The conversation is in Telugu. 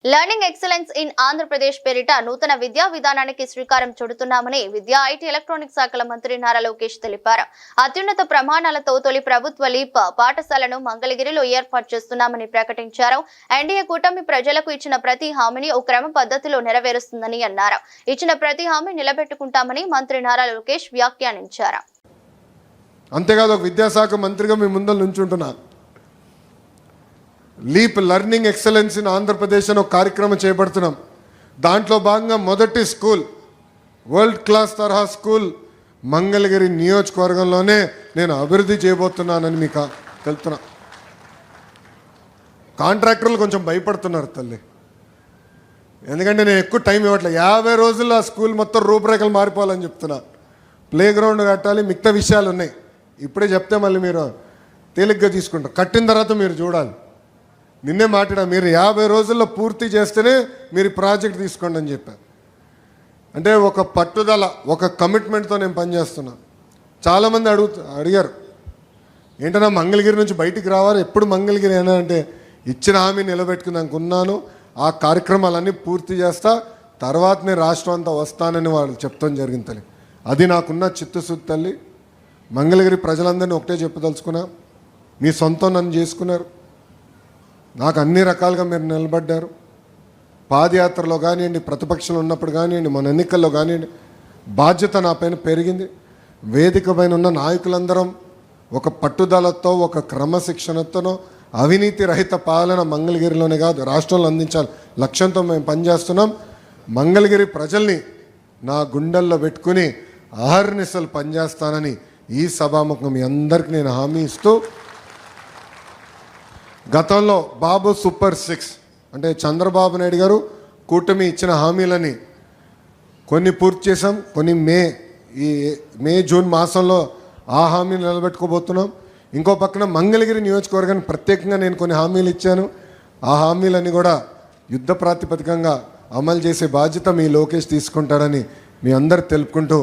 లర్నింగ్ ఎక్సలెన్స్ ఇన్ ఆంధ్రప్రదేశ్ పేరిట నూతన విద్యా విధానానికి శ్రీకారం చుడుతున్నామని విద్యా ఐటీ ఎలక్ట్రానిక్స్ శాఖల మంత్రి నారా లోకేష్ తెలిపారు. అత్యున్నత ప్రమాణాలతో తొలి ప్రభుత్వ లీప్ పాఠశాలను మంగళగిరిలో ఏర్పాటు చేస్తున్నామని ప్రకటించారు. ఎన్డీఏ కూటమి ప్రజలకు ఇచ్చిన ప్రతి హామీని ఓ క్రమ పద్ధతిలో నెరవేరుస్తుందని అన్నారు. ఇచ్చిన ప్రతి హామీ నిలబెట్టుకుంటామని మంత్రి నారా లోకేష్ వ్యాఖ్యానించారు. అంతేకాదు విద్యాశాఖ మంత్రిగా మీ ముందు నుంచుంటున్నా. Leap learning excellence in Andhra Pradesh అని ఒక కార్యక్రమం చేపడుతున్నాం. దాంట్లో భాగంగా మొదటి స్కూల్, వరల్డ్ క్లాస్ తరహా స్కూల్ మంగళగిరి నియోజకవర్గంలోనే నేను అభివృద్ధి చేయబోతున్నానని మీకు తెలుపుతున్నా. కాంట్రాక్టర్లు కొంచెం భయపడుతున్నారు తల్లి, ఎందుకంటే నేను ఎక్కువ టైం ఇవ్వట్లేదు. 50 రోజుల్లో ఆ స్కూల్ మొత్తం రూపురేఖలు మారిపోవాలని చెప్తున్నా. ప్లే గ్రౌండ్ కట్టాలి, మిగతా విషయాలు ఉన్నాయి. ఇప్పుడే చెప్తే మళ్ళీ మీరు తేలిగ్గా తీసుకుంటారు. కట్టిన తర్వాత మీరు చూడాలి. నిన్నే మాట్లాడా, మీరు 50 రోజుల్లో పూర్తి చేస్తేనే మీరు ప్రాజెక్ట్ తీసుకోండి అని చెప్పారు. అంటే ఒక పట్టుదల, ఒక కమిట్మెంట్తో నేను పనిచేస్తున్నా. చాలామంది అడిగారు ఏంటన్నా మంగళగిరి నుంచి బయటికి రావాలి, ఎప్పుడు మంగళగిరి అయినా అంటే ఇచ్చిన హామీ నిలబెట్టుకున్నాక ఉన్నాను. ఆ కార్యక్రమాలన్నీ పూర్తి చేస్తా, తర్వాత నేను రాష్ట్రం అంతా వస్తానని వాళ్ళు చెప్తాం జరిగింది తల్లి. అది నాకున్న చిత్తశుద్ధి తల్లి. మంగళగిరి ప్రజలందరినీ ఒకటే చెప్పదలుచుకున్నా, మీ సొంతం నన్ను చేసుకున్నారు. నాకు అన్ని రకాలుగా మీరు నిలబడ్డారు. పాదయాత్రలో కానివ్వండి, ప్రతిపక్షంలో ఉన్నప్పుడు కానివ్వండి, మన ఎన్నికల్లో కానివ్వండి, బాధ్యత నా పైన పెరిగింది. వేదిక పైన ఉన్న నాయకులందరం ఒక పట్టుదలతో, ఒక క్రమశిక్షణతోనో అవినీతి రహిత పాలన మంగళగిరిలోనే కాదు రాష్ట్రంలో అందించాలి లక్ష్యంతో మేము పనిచేస్తున్నాం. మంగళగిరి ప్రజల్ని నా గుండెల్లో పెట్టుకుని అహర్నిశలు పనిచేస్తానని ఈ సభాముఖం మీ అందరికీ నేను హామీ ఇస్తూ, గతంలో బాబు సూపర్ 6 అంటే చంద్రబాబు నాయుడు గారు కూటమి ఇచ్చిన హామీలని కొన్ని పూర్తి చేసాం, కొన్ని మే జూన్ మాసంలో ఆ హామీలు నిలబెట్టుకోబోతున్నాం. ఇంకో పక్కన మంగళగిరి నియోజకవర్గానికి ప్రత్యేకంగా నేను కొన్ని హామీలు ఇచ్చాను. ఆ హామీలన్నీ కూడా యుద్ధ ప్రాతిపదికంగా అమలు చేసే బాధ్యత మీ లోకేష్ తీసుకుంటాడని మీ అందరు తెలుపుకుంటూ